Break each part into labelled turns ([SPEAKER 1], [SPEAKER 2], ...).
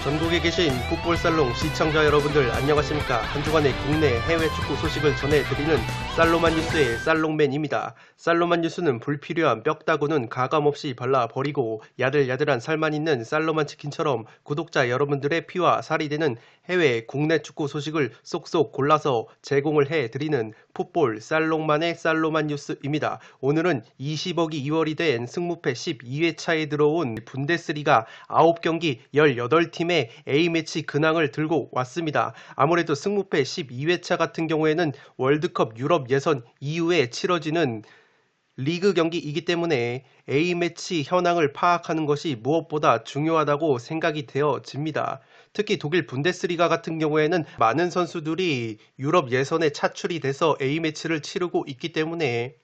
[SPEAKER 1] 전국에 계신 풋볼살롱 시청자 여러분들 안녕하십니까. 한 주간의 국내 해외 축구 소식을 전해드리는 살로만 뉴스의 살롱맨입니다. 살로만 뉴스는 불필요한 뼈다구는 가감없이 발라버리고 야들야들한 살만 있는 살로만 치킨처럼 구독자 여러분들의 피와 살이 되는 해외 국내 축구 소식을 쏙쏙 골라서 제공을 해드리는 풋볼 살롱만의 살로만 뉴스입니다. 오늘은 20억이 2월이 된 승무패 12회차에 들어온 분데스리가 9경기 18팀의 A매치 근황을 들고 왔습니다. 아무래도 승무패 12회차 같은 경우에는 월드컵 유럽 예선 이후에 치러지는 리그 경기이기 때문에 A매치 현황을 파악하는 것이 무엇보다 중요하다고 생각이 되어집니다. 특히 독일 분데스리가 같은 경우에는 많은 선수들이 유럽 예선에 차출이 돼서 A매치를 치르고 있기 때문에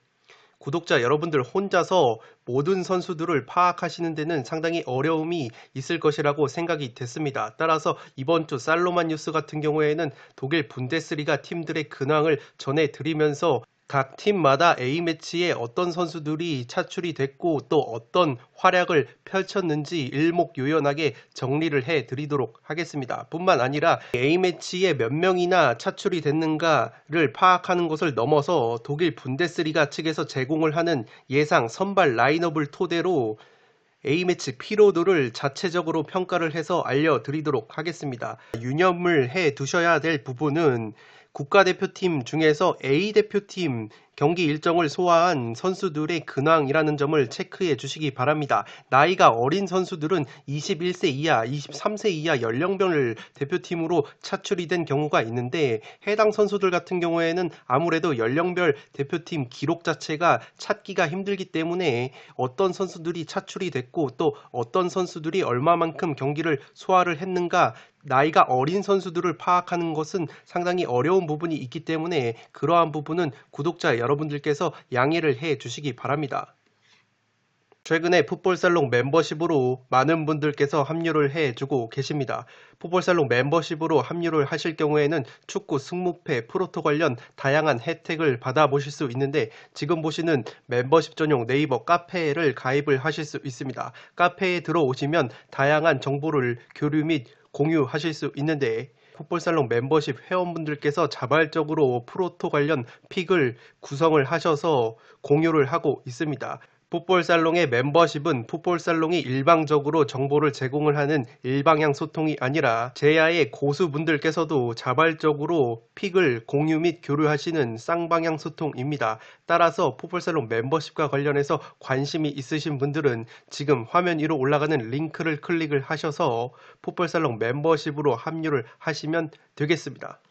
[SPEAKER 1] 구독자 여러분들 혼자서 모든 선수들을 파악하시는 데는 상당히 어려움이 있을 것이라고 생각이 됐습니다. 따라서 이번 주 살로만 뉴스 같은 경우에는 독일 분데스리가 팀들의 근황을 전해드리면서 각 팀마다 A매치에 어떤 선수들이 차출이 됐고 또 어떤 활약을 펼쳤는지 일목요연하게 정리를 해드리도록 하겠습니다. 뿐만 아니라 A매치에 몇 명이나 차출이 됐는가를 파악하는 것을 넘어서 독일 분데스리가 측에서 제공을 하는 예상 선발 라인업을 토대로 A매치 피로도를 자체적으로 평가를 해서 알려드리도록 하겠습니다. 유념을 해 두셔야 될 부분은 국가대표팀 중에서 A대표팀 경기 일정을 소화한 선수들의 근황이라는 점을 체크해 주시기 바랍니다. 나이가 어린 선수들은 21세 이하, 23세 이하 연령별 대표팀으로 차출이 된 경우가 있는데 해당 선수들 같은 경우에는 아무래도 연령별 대표팀 기록 자체가 찾기가 힘들기 때문에 어떤 선수들이 차출이 됐고 또 어떤 선수들이 얼마만큼 경기를 소화를 했는가 나이가 어린 선수들을 파악하는 것은 상당히 어려운 부분이 있기 때문에 그러한 부분은 구독자 여러분들께서 양해를 해 주시기 바랍니다. 최근에 풋볼살롱 멤버십으로 많은 분들께서 합류를 해주고 계십니다. 풋볼살롱 멤버십으로 합류를 하실 경우에는 축구 승무패 프로토 관련 다양한 혜택을 받아보실 수 있는데 지금 보시는 멤버십 전용 네이버 카페를 가입을 하실 수 있습니다. 카페에 들어오시면 다양한 정보를 교류 및 공유하실 수 있는데 풋볼살롱 멤버십 회원분들께서 자발적으로 프로토 관련 픽을 구성을 하셔서 공유를 하고 있습니다. 풋볼살롱의 멤버십은 풋볼살롱이 일방적으로 정보를 제공을 하는 일방향 소통이 아니라 제야의 고수분들께서도 자발적으로 픽을 공유 및 교류하시는 쌍방향 소통입니다. 따라서 풋볼살롱 멤버십과 관련해서 관심이 있으신 분들은 지금 화면 위로 올라가는 링크를 클릭을 하셔서 풋볼살롱 멤버십으로 합류를 하시면 되겠습니다.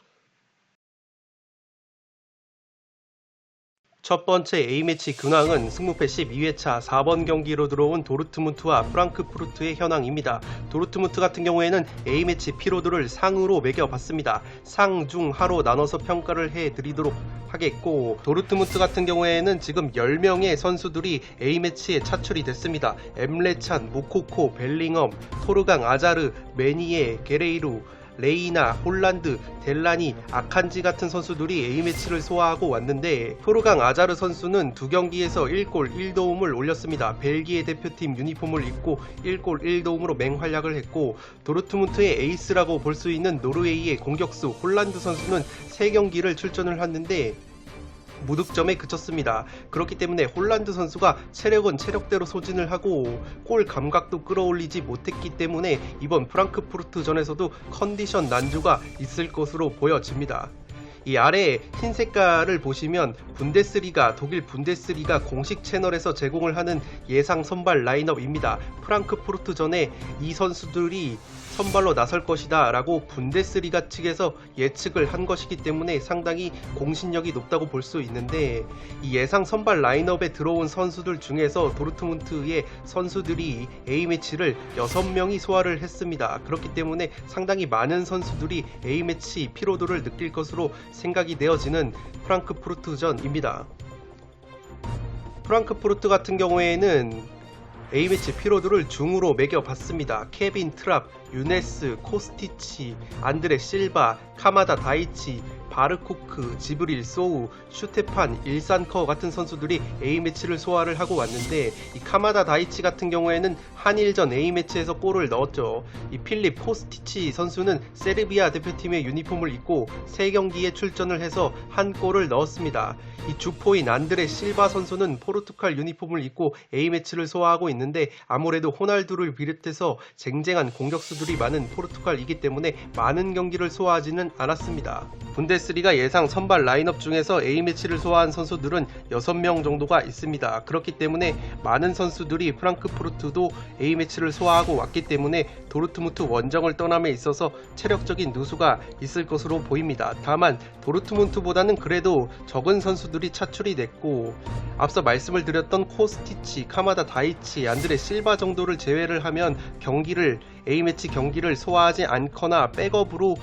[SPEAKER 1] 첫 번째 A매치 근황은 승무패 12회차 4번 경기로 들어온 도르트문트와 프랑크푸르트의 현황입니다. 도르트문트 같은 경우에는 A매치 피로도를 상으로 매겨봤습니다. 상, 중, 하로 나눠서 평가를 해드리도록 하겠고 도르트문트 같은 경우에는 지금 10명의 선수들이 A매치에 차출이 됐습니다. 엠레찬, 무코코, 벨링엄, 토르강, 아자르, 메니에, 게레이루, 레이나, 홀란드, 델라니, 아칸지 같은 선수들이 A매치를 소화하고 왔는데 토르강 아자르 선수는 두 경기에서 1골 1도움을 올렸습니다. 벨기에 대표팀 유니폼을 입고 1골 1도움으로 맹활약을 했고 도르트문트의 에이스라고 볼 수 있는 노르웨이의 공격수 홀란드 선수는 3경기를 출전을 했는데 무득점에 그쳤습니다. 그렇기 때문에 홀란드 선수가 체력은 체력대로 소진을 하고 골 감각도 끌어올리지 못했기 때문에 이번 프랑크푸르트 전에서도 컨디션 난조가 있을 것으로 보여집니다. 이 아래 흰 색깔을 보시면 분데스리가, 독일 분데스리가 공식 채널에서 제공을 하는 예상 선발 라인업입니다. 프랑크푸르트전에 이 선수들이 선발로 나설 것이다 라고 분데스리가 측에서 예측을 한 것이기 때문에 상당히 공신력이 높다고 볼 수 있는데, 이 예상 선발 라인업에 들어온 선수들 중에서 도르트문트의 선수들이 A매치를 6명이 소화를 했습니다. 그렇기 때문에 상당히 많은 선수들이 A매치 피로도를 느낄 것으로 생각이 되어지는 프랑크푸르트전입니다. 프랑크푸르트 같은 경우에는 A매치 피로도를 중으로 매겨봤습니다. 케빈 트랍, 유네스, 코스티치, 안드레 실바, 카마다 다이치, 바르코크, 지브릴 소우, 슈테판, 일산커 같은 선수들이 A매치를 소화를 하고 왔는데, 이 카마다 다이치 같은 경우에는 한일전 A매치에서 골을 넣었죠. 이 필립 코스티치 선수는 세르비아 대표팀의 유니폼을 입고 3경기에 출전을 해서 한 골을 넣었습니다. 이 주포인 안드레 실바 선수는 포르투갈 유니폼을 입고 A매치를 소화하고 있는데, 아무래도 호날두를 비롯해서 쟁쟁한 공격수들이 많은 포르투갈이기 때문에 많은 경기를 소화하지는 않았습니다. 분데스리가 예상 선발 라인업 중에서 A매치를 소화한 선수들은 6명 정도가 있습니다. 그렇기 때문에 많은 선수들이 프랑크푸르트도 A매치를 소화하고 왔기 때문에 도르트문트 원정을 떠남에 있어서 체력적인 누수가 있을 것으로 보입니다. 다만 도르트문트보다는 그래도 적은 선수들이 차출이 됐고, 앞서 말씀을 드렸던 코스티치, 카마다 다이치, 안드레 실바 정도를 제외를 하면 A매치 경기를 소화하지 않거나 백업으로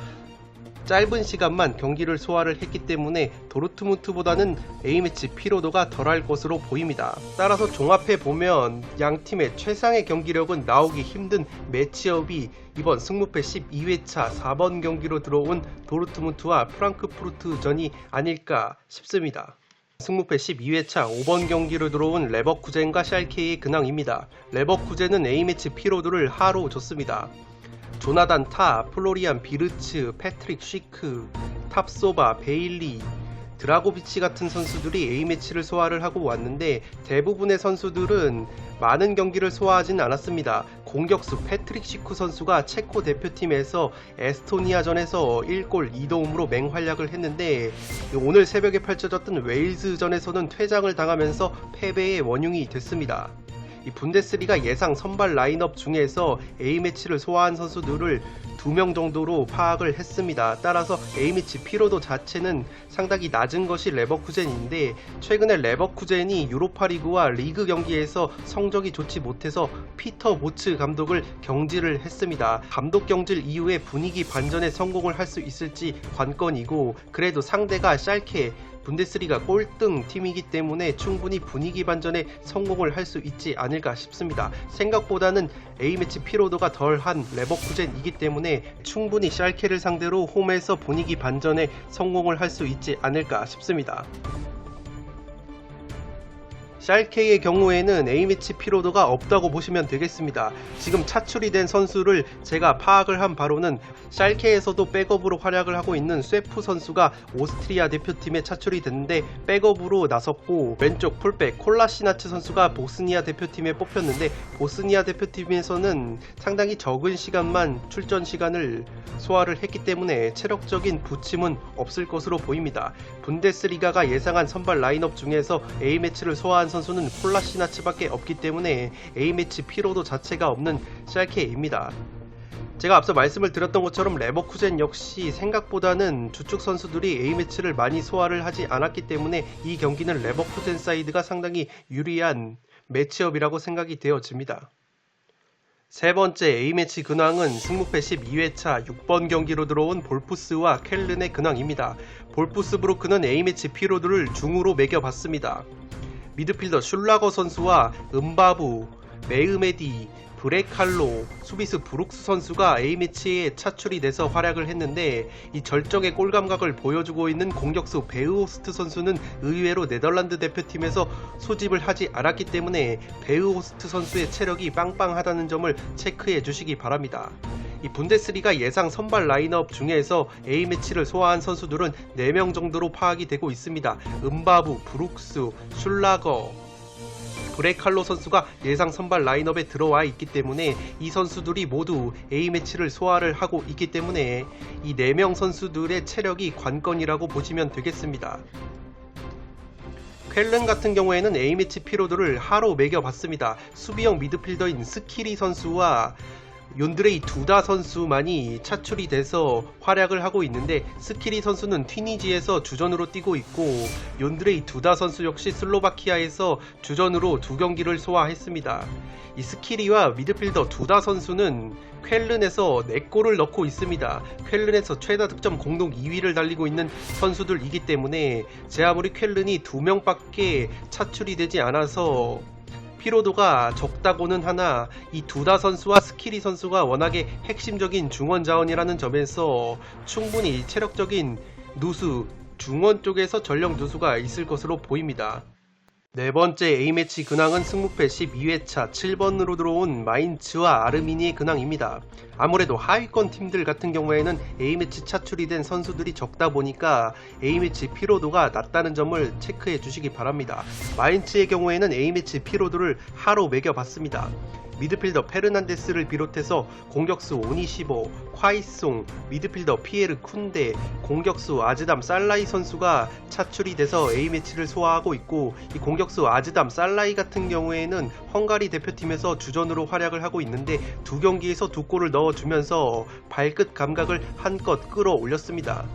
[SPEAKER 1] 짧은 시간만 경기를 소화를 했기 때문에 도르트문트보다는 A매치 피로도가 덜할 것으로 보입니다. 따라서 종합해보면 양 팀의 최상의 경기력은 나오기 힘든 매치업이 이번 승무패 12회차 4번 경기로 들어온 도르트문트와 프랑크푸르트전이 아닐까 싶습니다. 승무패 12회차 5번 경기로 들어온 레버쿠젠과 샬케의 근황입니다. 레버쿠젠은 A매치 피로도를 하로 줬습니다. 조나단 타, 플로리안 비르츠, 패트릭 쉬크, 탑소바, 베일리, 드라고비치 같은 선수들이 A매치를 소화를 하고 왔는데, 대부분의 선수들은 많은 경기를 소화하진 않았습니다. 공격수 패트릭 쉬크 선수가 체코 대표팀에서 에스토니아전에서 1골 2도움으로 맹활약을 했는데, 오늘 새벽에 펼쳐졌던 웨일즈전에서는 퇴장을 당하면서 패배의 원흉이 됐습니다. 이 분데스리가 예상 선발 라인업 중에서 A매치를 소화한 선수들을 2명 정도로 파악을 했습니다. 따라서 A매치 피로도 자체는 상당히 낮은 것이 레버쿠젠인데, 최근에 레버쿠젠이 유로파리그와 리그 경기에서 성적이 좋지 못해서 피터 보츠 감독을 경질을 했습니다. 감독 경질 이후에 분위기 반전에 성공을 할 수 있을지 관건이고, 그래도 상대가 샬케, 분데스리가 꼴등 팀이기 때문에 충분히 분위기 반전에 성공을 할 수 있지 않을까 싶습니다. 생각보다는 A매치 피로도가 덜한 레버쿠젠이기 때문에 충분히 샬케를 상대로 홈에서 분위기 반전에 성공을 할 수 있지 않을까 싶습니다. 샬케의 경우에는 A매치 피로도가 없다고 보시면 되겠습니다. 지금 차출이 된 선수를 제가 파악을 한 바로는 샬케에서도 백업으로 활약을 하고 있는 쇠프 선수가 오스트리아 대표팀에 차출이 됐는데 백업으로 나섰고, 왼쪽 풀백 콜라시나츠 선수가 보스니아 대표팀에 뽑혔는데, 보스니아 대표팀에서는 상당히 적은 시간만 출전 시간을 소화를 했기 때문에 체력적인 부침은 없을 것으로 보입니다. 분데스리가가 예상한 선발 라인업 중에서 A매치를 소화한 선수는 콜라시나츠밖에 없기 때문에 A매치 피로도 자체가 없는 샬케입니다. 제가 앞서 말씀을 드렸던 것처럼 레버쿠젠 역시 생각보다는 주축 선수들이 A매치를 많이 소화를 하지 않았기 때문에 이 경기는 레버쿠젠 사이드가 상당히 유리한 매치업이라고 생각이 되어집니다. 세 번째 A매치 근황은 승무패 12회차 6번 경기로 들어온 볼프스와 켈른의 근황입니다. 볼프스부르크는 A매치 피로도를 중으로 매겨봤습니다. 미드필더 슐라거 선수와 은바부, 메으메디, 브레칼로, 수비수 브룩스 선수가 A매치에 차출이 돼서 활약을 했는데, 이 절정의 골 감각을 보여주고 있는 공격수 베흐호스트 선수는 의외로 네덜란드 대표팀에서 소집을 하지 않았기 때문에 베흐호스트 선수의 체력이 빵빵하다는 점을 체크해 주시기 바랍니다. 이 분데스리가 예상 선발 라인업 중에서 A매치를 소화한 선수들은 4명 정도로 파악이 되고 있습니다. 은바부, 브룩스, 슐라거, 브레칼로 선수가 예상 선발 라인업에 들어와 있기 때문에 이 선수들이 모두 A매치를 소화를 하고 있기 때문에 이 4명 선수들의 체력이 관건이라고 보시면 되겠습니다. 쾰른 같은 경우에는 A매치 피로도를 하로 매겨봤습니다. 수비형 미드필더인 스키리 선수와 욘드레이 두다 선수만이 차출이 돼서 활약을 하고 있는데, 스키리 선수는 튀니지에서 주전으로 뛰고 있고 욘드레이 두다 선수 역시 슬로바키아에서 주전으로 2경기를 소화했습니다. 이 스키리와 미드필더 두다 선수는 쾰른에서 4골을 넣고 있습니다. 쾰른에서 최다 득점 공동 2위를 달리고 있는 선수들이기 때문에 제 아무리 쾰른이 2명밖에 차출이 되지 않아서 피로도가 적다고는 하나, 이 두다 선수와 스키리 선수가 워낙에 핵심적인 중원 자원이라는 점에서 충분히 체력적인 누수, 중원 쪽에서 전력 누수가 있을 것으로 보입니다. 네 번째 A매치 근황은 승무패 12회차 7번으로 들어온 마인츠와 아르미니의 근황입니다. 아무래도 하위권 팀들 같은 경우에는 A매치 차출이 된 선수들이 적다 보니까 A매치 피로도가 낮다는 점을 체크해 주시기 바랍니다. 마인츠의 경우에는 A매치 피로도를 하로 매겨봤습니다. 미드필더 페르난데스를 비롯해서 공격수 오니시보, 콰이송, 미드필더 피에르 쿤데, 공격수 아즈담 살라이 선수가 차출이 돼서 A매치를 소화하고 있고, 이 공격수 아즈담 살라이 같은 경우에는 헝가리 대표팀에서 주전으로 활약을 하고 있는데 2경기에서 2골을 넣어주면서 발끝 감각을 한껏 끌어올렸습니다.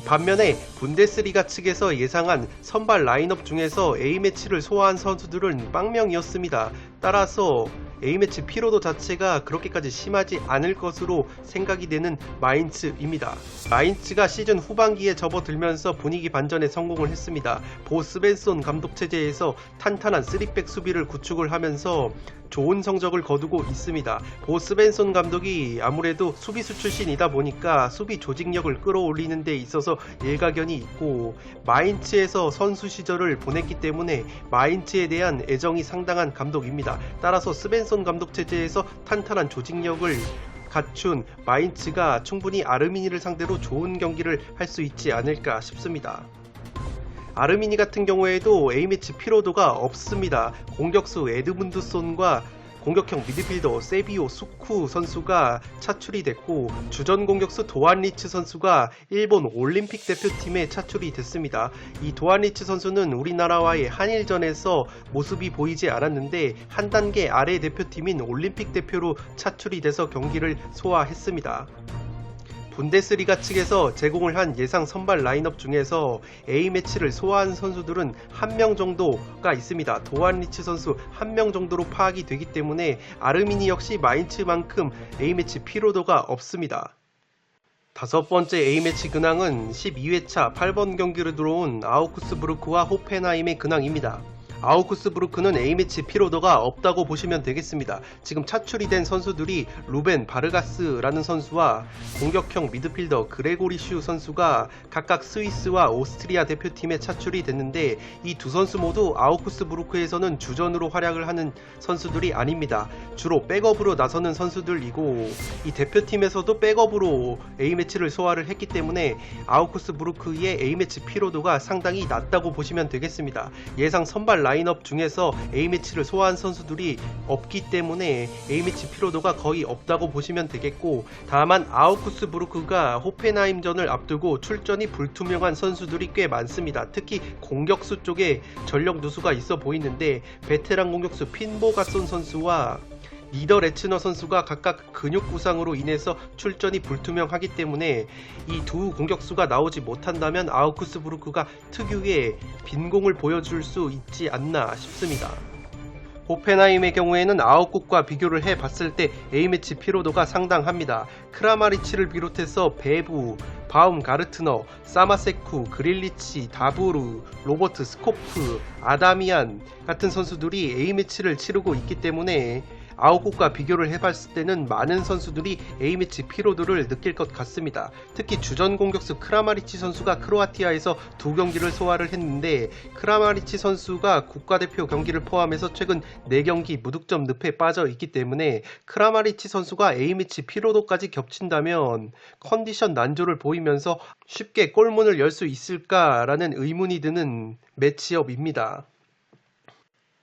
[SPEAKER 1] 반면에 분데스리가 측에서 예상한 선발 라인업 중에서 A매치를 소화한 선수들은 빵명이었습니다. 따라서 A매치 피로도 자체가 그렇게까지 심하지 않을 것으로 생각이 되는 마인츠입니다. 마인츠가 시즌 후반기에 접어들면서 분위기 반전에 성공을 했습니다. 보 스벤손 감독 체제에서 탄탄한 3백 수비를 구축을 하면서 좋은 성적을 거두고 있습니다. 보 스벤손 감독이 아무래도 수비수 출신이다 보니까 수비 조직력을 끌어올리는 데 있어서 일가견이 있고, 마인츠에서 선수 시절을 보냈기 때문에 마인츠에 대한 애정이 상당한 감독입니다. 따라서 스벤손 감독 체제에서 탄탄한 조직력을 갖춘 마인츠가 충분히 아르미니를 상대로 좋은 경기를 할 수 있지 않을까 싶습니다. 아르미니 같은 경우에도 A매치 피로도가 없습니다. 공격수 에드문드손과 공격형 미드필더 세비오 수쿠 선수가 차출이 됐고, 주전 공격수 도안 리츠 선수가 일본 올림픽 대표팀에 차출이 됐습니다. 이 도안 리츠 선수는 우리나라와의 한일전에서 모습이 보이지 않았는데 한 단계 아래 대표팀인 올림픽 대표로 차출이 돼서 경기를 소화했습니다. 분데스리가 측에서 제공을 한 예상 선발 라인업 중에서 A매치를 소화한 선수들은 1명 정도가 있습니다. 도안 리츠 선수 1명 정도로 파악이 되기 때문에 아르미니 역시 마인츠만큼 A매치 피로도가 없습니다. 5번째 A매치 근황은 12회차 8번 경기로 들어온 아우쿠스부르크와 호펜하임의 근황입니다. 아우쿠스부르크는 A매치 피로도가 없다고 보시면 되겠습니다. 지금 차출이 된 선수들이 루벤 바르가스라는 선수와 공격형 미드필더 그레고리슈 선수가 각각 스위스와 오스트리아 대표팀에 차출이 됐는데, 이 두 선수 모두 아우쿠스부르크에서는 주전으로 활약을 하는 선수들이 아닙니다. 주로 백업으로 나서는 선수들이고, 이 대표팀에서도 백업으로 A매치를 소화를 했기 때문에 아우쿠스부르크의 A매치 피로도가 상당히 낮다고 보시면 되겠습니다. 예상 선발 라인업 중에서 A매치를 소화한 선수들이 없기 때문에 A매치 피로도가 거의 없다고 보시면 되겠고, 다만 아우쿠스부르크가 호펜하임전을 앞두고 출전이 불투명한 선수들이 꽤 많습니다. 특히 공격수 쪽에 전력 누수가 있어 보이는데, 베테랑 공격수 핀보가손 선수와 니더 레츠너 선수가 각각 근육 부상으로 인해서 출전이 불투명하기 때문에 이 두 공격수가 나오지 못한다면 아우쿠스부르크가 특유의 빈공을 보여줄 수 있지 않나 싶습니다. 호펜하임의 경우에는 아웃국과 비교를 해봤을 때 A매치 피로도가 상당합니다. 크라마리치를 비롯해서 베부, 바움가르트너, 사마세쿠, 그릴리치, 다부르, 로버트 스코프, 아다미안 같은 선수들이 A매치를 치르고 있기 때문에 아웃국과 비교를 해봤을 때는 많은 선수들이 A매치 피로도를 느낄 것 같습니다. 특히 주전 공격수 크라마리치 선수가 크로아티아에서 2경기를 소화를 했는데, 크라마리치 선수가 국가대표 경기를 포함해서 최근 4경기 무득점 늪에 빠져 있기 때문에 크라마리치 선수가 A매치 피로도까지 겹친다면 컨디션 난조를 보이면서 쉽게 골문을 열 수 있을까라는 의문이 드는 매치업입니다.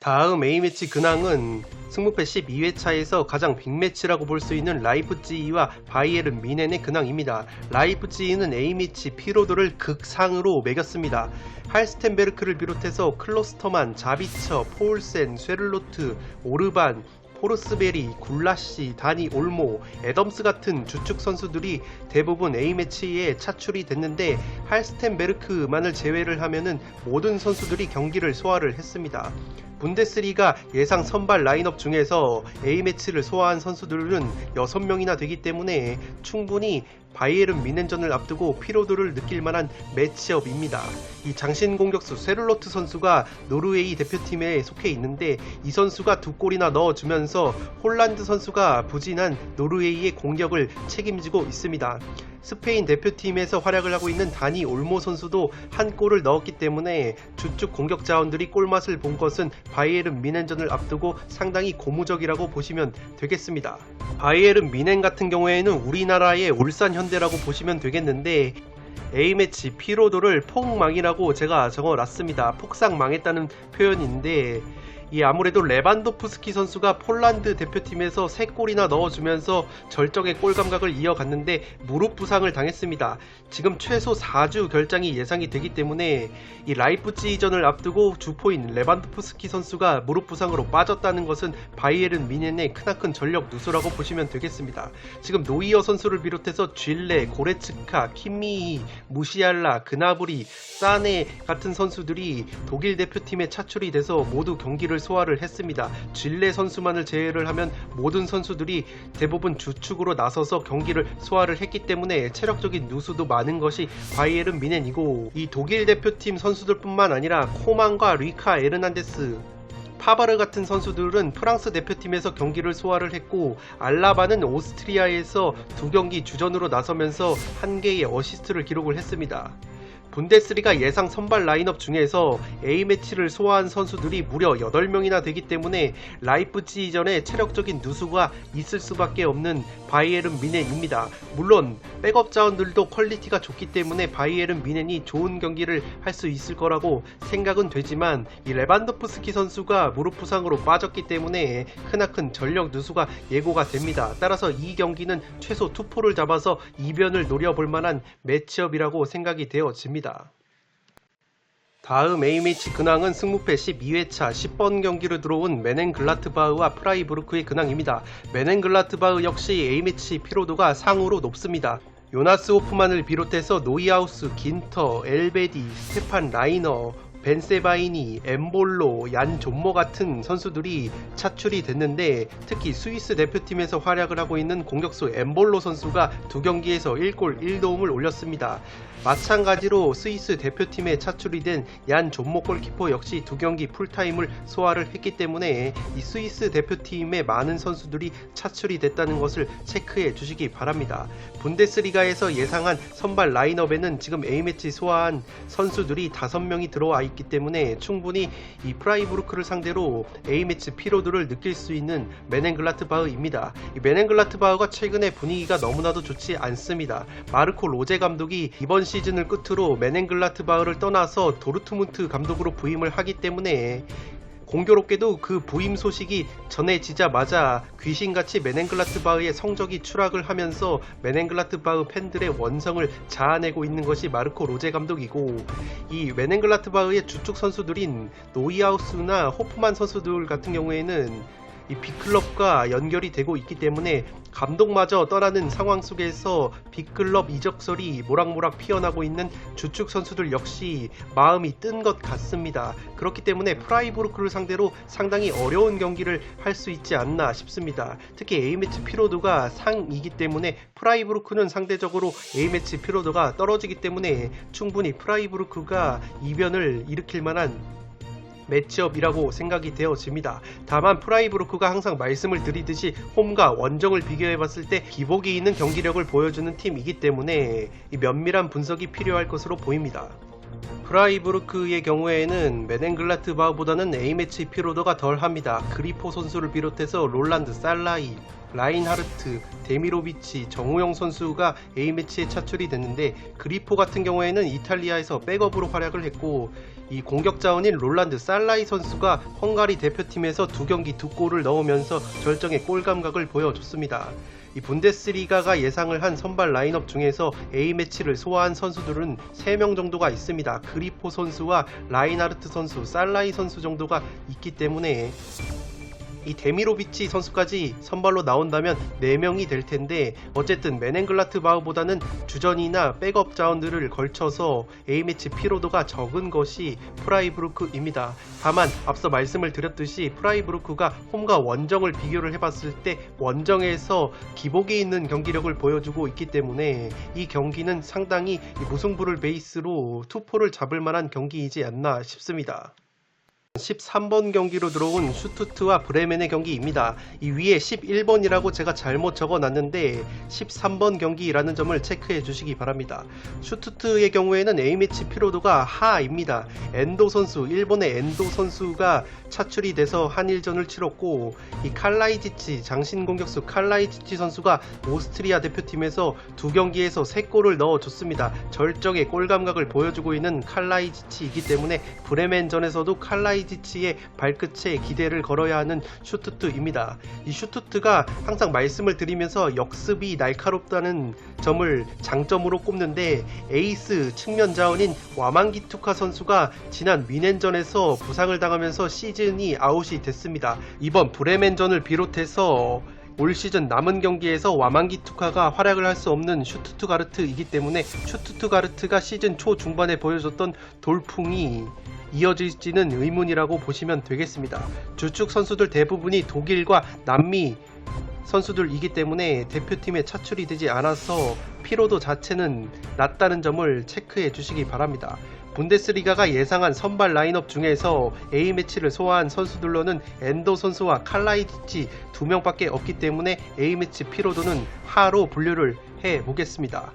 [SPEAKER 1] 다음 A매치 근황은 승무패 12회차에서 가장 빅매치라고 볼 수 있는 라이프치히와 바이에른 뮌헨의 근황입니다. 라이프치히는 A매치 피로도를 극상으로 매겼습니다. 할스텐베르크를 비롯해서 클로스터만, 자비처, 포울센, 쇠를로트, 오르반, 포르스베리, 굴라시, 다니 올모, 애덤스 같은 주축 선수들이 대부분 A매치에 차출이 됐는데 할스텐베르크만을 제외를 하면은 모든 선수들이 경기를 소화를 했습니다. 분데스리가 예상 선발 라인업 중에서 A매치를 소화한 선수들은 6명이나 되기 때문에 충분히 바이에른 뮌헨전을 앞두고 피로도를 느낄 만한 매치업입니다. 이 장신 공격수 쇠를로트 선수가 노르웨이 대표팀에 속해 있는데 이 선수가 2골이나 넣어주면서 홀란드 선수가 부진한 노르웨이의 공격을 책임지고 있습니다. 스페인 대표팀에서 활약을 하고 있는 다니 올모 선수도 한 골을 넣었기 때문에 주축 공격 자원들이 골맛을 본 것은 바이에른 뮌헨전을 앞두고 상당히 고무적이라고 보시면 되겠습니다. 바이에른 뮌헨 같은 경우에는 우리나라의 울산 현대라고 보시면 되겠는데 A매치 피로도를 폭망이라고 제가 적어놨습니다. 폭삭 망했다는 표현인데 아무래도 레반도프스키 선수가 폴란드 대표팀에서 3골이나 넣어주면서 절정의 골 감각을 이어갔는데 무릎 부상을 당했습니다. 지금 최소 4주 결장이 예상이 되기 때문에 이 라이프치히전을 앞두고 주포인 레반도프스키 선수가 무릎 부상으로 빠졌다는 것은 바이에른 뮌헨의 크나큰 전력 누수라고 보시면 되겠습니다. 지금 노이어 선수를 비롯해서 쥘레, 고레츠카, 킴미히, 무시알라, 그나브리, 사네 같은 선수들이 독일 대표팀에 차출이 돼서 모두 경기를 소화를 했습니다. 쥘레 선수만을 제외를 하면 모든 선수들이 대부분 주축으로 나서서 경기를 소화를 했기 때문에 체력적인 누수도 많은 것이 바이에른 뮌헨이고 이 독일 대표팀 선수들뿐만 아니라 코만과 리카 에르난데스, 파바르 같은 선수들은 프랑스 대표팀에서 경기를 소화를 했고 알라바는 오스트리아에서 2경기 주전으로 나서면서 1개의 어시스트를 기록을 했습니다. 분데스리가 예상 선발 라인업 중에서 A매치를 소화한 선수들이 무려 8명이나 되기 때문에 라이프치히전에 체력적인 누수가 있을 수밖에 없는 바이에른 뮌헨입니다. 물론 백업 자원들도 퀄리티가 좋기 때문에 바이에른 뮌헨이 좋은 경기를 할 수 있을 거라고 생각은 되지만 이 레반도프스키 선수가 무릎 부상으로 빠졌기 때문에 크나큰 전력 누수가 예고가 됩니다. 따라서 이 경기는 최소 투포를 잡아서 이변을 노려볼 만한 매치업이라고 생각이 되어집니다. 다음 A매치 근황은 승무패 12회차 10번 경기로 들어온 메넨글라트바흐와 프라이부르크의 근황입니다. 메넨글라트바흐 역시 A매치 피로도가 상으로 높습니다. 요나스 호프만을 비롯해서 노이하우스, 긴터, 엘베디, 스테판 라이너, 벤세바이니, 엠볼로, 얀 존모 같은 선수들이 차출이 됐는데 특히 스위스 대표팀에서 활약을 하고 있는 공격수 엠볼로 선수가 2경기에서 1골 1도움을 올렸습니다. 마찬가지로 스위스 대표팀에 차출이 된 얀 존모 골키퍼 역시 2경기 풀타임을 소화를 했기 때문에 이 스위스 대표팀의 많은 선수들이 차출이 됐다는 것을 체크해 주시기 바랍니다. 분데스리가에서 예상한 선발 라인업에는 지금 A매치 소화한 선수들이 5명이 들어와 있기 때문에 충분히 이 프라이부르크를 상대로 A매치 피로도를 느낄 수 있는 메넨글라트바흐입니다. 이 메넨글라트바흐가 최근에 분위기가 너무나도 좋지 않습니다. 마르코 로제 감독이 이번 시즌을 끝으로 메넨글라트바흐를 떠나서 도르트문트 감독으로 부임을 하기 때문에 공교롭게도 그 부임 소식이 전해지자마자 귀신같이 메넨글라트바흐의 성적이 추락을 하면서 메넨글라트바흐 팬들의 원성을 자아내고 있는 것이 마르코 로제 감독이고 이 메넨글라트바흐의 주축 선수들인 노이하우스나 호프만 선수들 같은 경우에는 이 빅클럽과 연결이 되고 있기 때문에 감독마저 떠나는 상황 속에서 빅클럽 이적설이 모락모락 피어나고 있는 주축 선수들 역시 마음이 뜬 것 같습니다. 그렇기 때문에 프라이부르크를 상대로 상당히 어려운 경기를 할 수 있지 않나 싶습니다. 특히 A매치 피로도가 상이기 때문에 프라이부르크는 상대적으로 A매치 피로도가 떨어지기 때문에 충분히 프라이부르크가 이변을 일으킬 만한 매치업이라고 생각이 되어집니다. 다만 프라이부르크가 항상 말씀을 드리듯이 홈과 원정을 비교해봤을 때 기복이 있는 경기력을 보여주는 팀이기 때문에 이 면밀한 분석이 필요할 것으로 보입니다. 프라이부르크의 경우에는 메넨글라트바흐보다는 A매치 피로도가 덜합니다. 그리포 선수를 비롯해서 롤란드 살라히, 라인하르트, 데미로비치, 정우영 선수가 A매치에 차출이 됐는데 그리포 같은 경우에는 이탈리아에서 백업으로 활약을 했고 이 공격 자원인 롤란드 살라이 선수가 헝가리 대표팀에서 2경기 2골을 넣으면서 절정의 골 감각을 보여줬습니다. 이 분데스리가가 예상을 한 선발 라인업 중에서 A매치를 소화한 선수들은 3명 정도가 있습니다. 그리포 선수와 라인하르트 선수, 살라이 선수 정도가 있기 때문에 이 데미로비치 선수까지 선발로 나온다면 4명이 될 텐데, 어쨌든 메넨글라트바흐보다는 주전이나 백업 자원들을 걸쳐서 A매치 피로도가 적은 것이 프라이부르크입니다. 다만 앞서 말씀을 드렸듯이 프라이부르크가 홈과 원정을 비교를 해봤을 때 원정에서 기복이 있는 경기력을 보여주고 있기 때문에 이 경기는 상당히 무승부를 베이스로 투포를 잡을 만한 경기이지 않나 싶습니다. 13번 경기로 들어온 슈투트와 브레멘의 경기입니다. 이 위에 11번이라고 제가 잘못 적어놨는데 13번 경기라는 점을 체크해 주시기 바랍니다. 슈투트의 경우에는 A매치 피로도가 하입니다. 엔도 선수, 일본의 엔도 선수가 차출이 돼서 한일전을 치렀고, 이 칼라이지치, 장신 공격수 칼라이지치 선수가 오스트리아 대표팀에서 2경기에서 3골을 넣어줬습니다. 절정의 골 감각을 보여주고 있는 칼라이지치이기 때문에 브레멘전에서도 칼라이지치의 발끝에 기대를 걸어야 하는 슈투트입니다. 이 슈투트가 항상 말씀을 드리면서 역습이 날카롭다는 점을 장점으로 꼽는데, 에이스 측면 자원인 와만기투카 선수가 지난 미넨전에서 부상을 당하면서 시즌이 아웃이 됐습니다. 이번 브레멘전을 비롯해서 올 시즌 남은 경기에서 와만기투카가 활약을 할 수 없는 슈투트가르트이기 때문에 슈투트가르트가 시즌 초 중반에 보여줬던 돌풍이 이어질지는 의문이라고 보시면 되겠습니다. 주축 선수들 대부분이 독일과 남미 선수들이기 때문에 대표팀에 차출이 되지 않아서 피로도 자체는 낮다는 점을 체크해 주시기 바랍니다. 분데스리가가 예상한 선발 라인업 중에서 A매치를 소화한 선수들로는 엔도 선수와 칼라이지치 2명밖에 없기 때문에 A매치 피로도는 하로 분류를 해보겠습니다.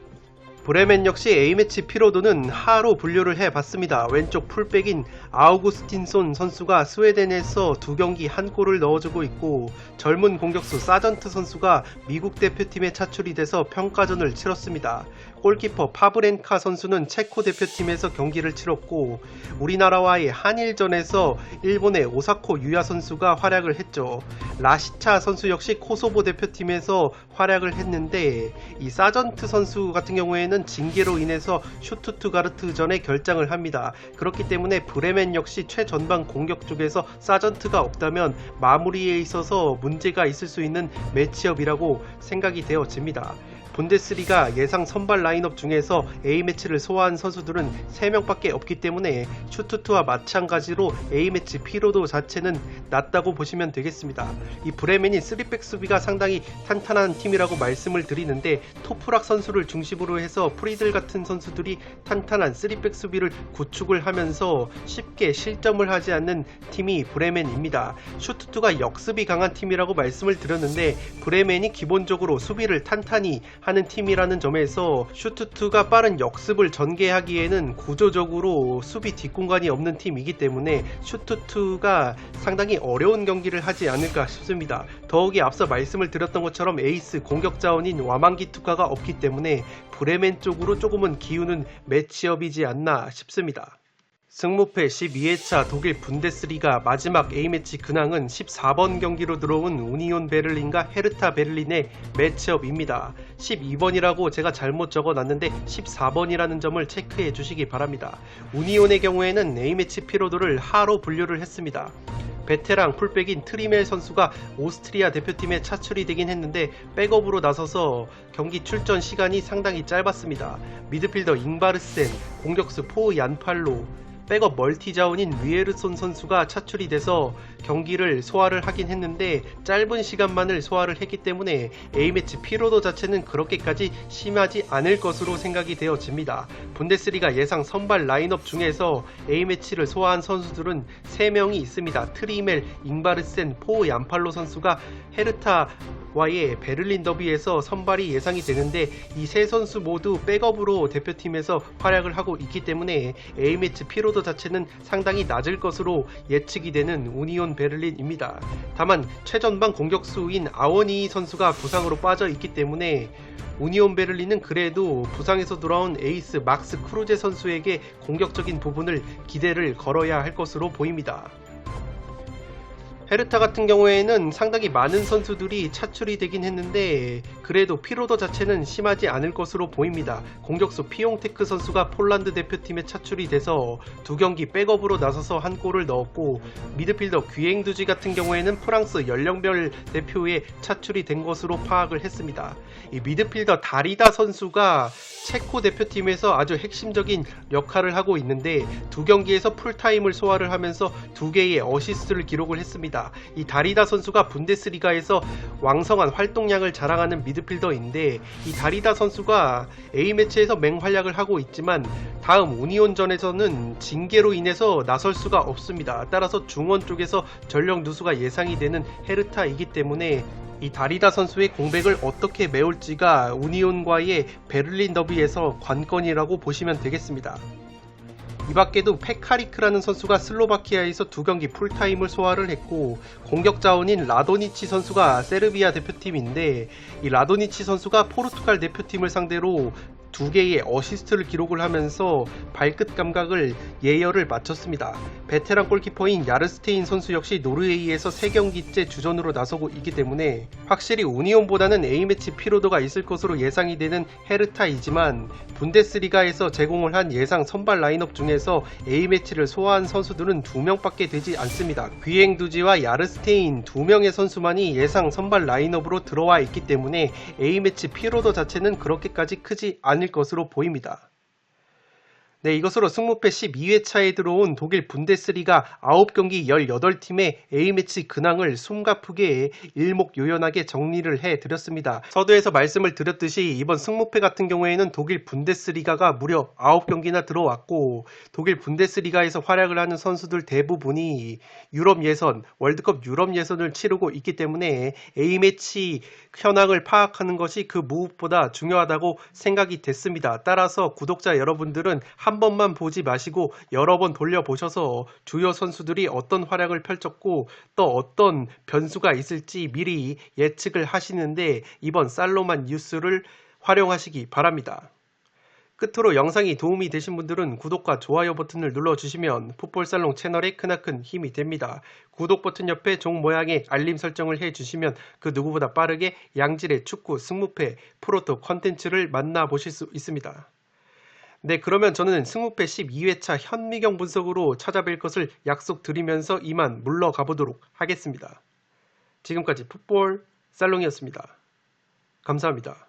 [SPEAKER 1] 브레멘 역시 A매치 피로도는 하로 분류를 해봤습니다. 왼쪽 풀백인 아우구스틴손 선수가 스웨덴에서 2경기 1골을 넣어주고 있고, 젊은 공격수 사전트 선수가 미국 대표팀에 차출이 돼서 평가전을 치렀습니다. 골키퍼 파브렌카 선수는 체코 대표팀에서 경기를 치렀고, 우리나라와의 한일전에서 일본의 오사코 유야 선수가 활약을 했죠. 라시차 선수 역시 코소보 대표팀에서 활약을 했는데, 이 사전트 선수 같은 경우에는 징계로 인해서 슈투트가르트전에 결장을 합니다. 그렇기 때문에 브레멘 역시 최전방 공격 쪽에서 사전트가 없다면 마무리에 있어서 문제가 있을 수 있는 매치업이라고 생각이 되어집니다. 분데스리가 예상 선발 라인업 중에서 A매치를 소화한 선수들은 3명밖에 없기 때문에 슈투트와 마찬가지로 A매치 피로도 자체는 낮다고 보시면 되겠습니다. 이 브레멘이 3백 수비가 상당히 탄탄한 팀이라고 말씀을 드리는데, 토프락 선수를 중심으로 해서 프리들 같은 선수들이 탄탄한 3백 수비를 구축을 하면서 쉽게 실점을 하지 않는 팀이 브레멘입니다. 슈투트가 역습이 강한 팀이라고 말씀을 드렸는데, 브레멘이 기본적으로 수비를 탄탄히 하는 팀이라는 점에서 슈투트가 빠른 역습을 전개하기에는 구조적으로 수비 뒷공간이 없는 팀이기 때문에 슈투트가 상당히 어려운 경기를 하지 않을까 싶습니다. 더욱이 앞서 말씀을 드렸던 것처럼 에이스 공격 자원인 와만기투카가 없기 때문에 브레멘 쪽으로 조금은 기우는 매치업이지 않나 싶습니다. 승무패 12회차 독일 분데스리가 마지막 A매치 근황은 14번 경기로 들어온 우니온 베를린과 헤르타 베를린의 매치업입니다. 12번이라고 제가 잘못 적어놨는데 14번이라는 점을 체크해 주시기 바랍니다. 우니온의 경우에는 A매치 피로도를 하로 분류를 했습니다. 베테랑 풀백인 트리멜 선수가 오스트리아 대표팀에 차출이 되긴 했는데 백업으로 나서서 경기 출전 시간이 상당히 짧았습니다. 미드필더 잉바르센, 공격수 포 얀팔로, 백업 멀티 자원인 위에르손 선수가 차출이 돼서 경기를 소화를 하긴 했는데 짧은 시간만을 소화를 했기 때문에 A매치 피로도 자체는 그렇게까지 심하지 않을 것으로 생각이 되어집니다. 분데스리가 예상 선발 라인업 중에서 A매치를 소화한 선수들은 3명이 있습니다. 트리멜, 잉바르센, 포 얀팔로 선수가 헤르타와의 베를린 더비에서 선발이 예상이 되는데, 이 세 선수 모두 백업으로 대표팀에서 활약을 하고 있기 때문에 A매치 피로도 자체는 상당히 낮을 것으로 예측이 되는 우니온 베를린입니다. 다만 최전방 공격수인 아워니 선수가 부상으로 빠져 있기 때문에 우니온 베를린은 그래도 부상에서 돌아온 에이스 막스 크루제 선수에게 공격적인 부분을 기대를 걸어야 할 것으로 보입니다. 헤르타 같은 경우에는 상당히 많은 선수들이 차출이 되긴 했는데 그래도 피로도 자체는 심하지 않을 것으로 보입니다. 공격수 피용테크 선수가 폴란드 대표팀에 차출이 돼서 2경기 백업으로 나서서 한 골을 넣었고, 미드필더 귀행두지 같은 경우에는 프랑스 연령별 대표에 차출이 된 것으로 파악을 했습니다. 이 미드필더 다리다 선수가 체코 대표팀에서 아주 핵심적인 역할을 하고 있는데 2경기에서 풀타임을 소화를 하면서 2개의 어시스트를 기록을 했습니다. 이 다리다 선수가 분데스리가에서 왕성한 활동량을 자랑하는 미드필더인데, 이 다리다 선수가 A매치에서 맹활약을 하고 있지만 다음 우니온전에서는 징계로 인해서 나설 수가 없습니다. 따라서 중원 쪽에서 전력 누수가 예상이 되는 헤르타이기 때문에 이 다리다 선수의 공백을 어떻게 메울지가 우니온과의 베를린 더비에서 관건이라고 보시면 되겠습니다. 이 밖에도 페카리크라는 선수가 슬로바키아에서 2경기 풀타임을 소화를 했고, 공격 자원인 라도니치 선수가 세르비아 대표팀인데 이 라도니치 선수가 포르투갈 대표팀을 상대로 2개의 어시스트를 기록을 하면서 발끝 감각을 예열을 마쳤습니다. 베테랑 골키퍼인 야르스테인 선수 역시 노르웨이에서 3경기째 주전으로 나서고 있기 때문에 확실히 우니온보다는 A매치 피로도가 있을 것으로 예상이 되는 헤르타이지만, 분데스리가에서 제공을 한 예상 선발 라인업 중에서 A매치를 소화한 선수들은 2명밖에 되지 않습니다. 귀행두지와 야르스테인 2명의 선수만이 예상 선발 라인업으로 들어와 있기 때문에 A매치 피로도 자체는 그렇게까지 크지 않을 것으로 보입니다. 네, 이것으로 승무패 12회차에 들어온 독일 분데스리가 9경기 18팀의 A매치 근황을 숨가쁘게 일목요연하게 정리를 해드렸습니다. 서두에서 말씀을 드렸듯이 이번 승무패 같은 경우에는 독일 분데스리가가 무려 9경기나 들어왔고, 독일 분데스리가에서 활약을 하는 선수들 대부분이 유럽 예선, 월드컵 유럽 예선을 치르고 있기 때문에 A매치 현황을 파악하는 것이 그 무엇보다 중요하다고 생각이 됐습니다. 따라서 구독자 여러분들은 한 번만 보지 마시고 여러 번 돌려보셔서 주요 선수들이 어떤 활약을 펼쳤고 또 어떤 변수가 있을지 미리 예측을 하시는데 이번 살로만 뉴스를 활용하시기 바랍니다. 끝으로 영상이 도움이 되신 분들은 구독과 좋아요 버튼을 눌러주시면 풋볼살롱 채널에 크나큰 힘이 됩니다. 구독 버튼 옆에 종 모양의 알림 설정을 해주시면 그 누구보다 빠르게 양질의 축구 승무패 프로토 컨텐츠를 만나보실 수 있습니다. 네, 그러면 저는 승무패 12회차 현미경 분석으로 찾아뵐 것을 약속드리면서 이만 물러가 보도록 하겠습니다. 지금까지 풋볼 살롱이었습니다. 감사합니다.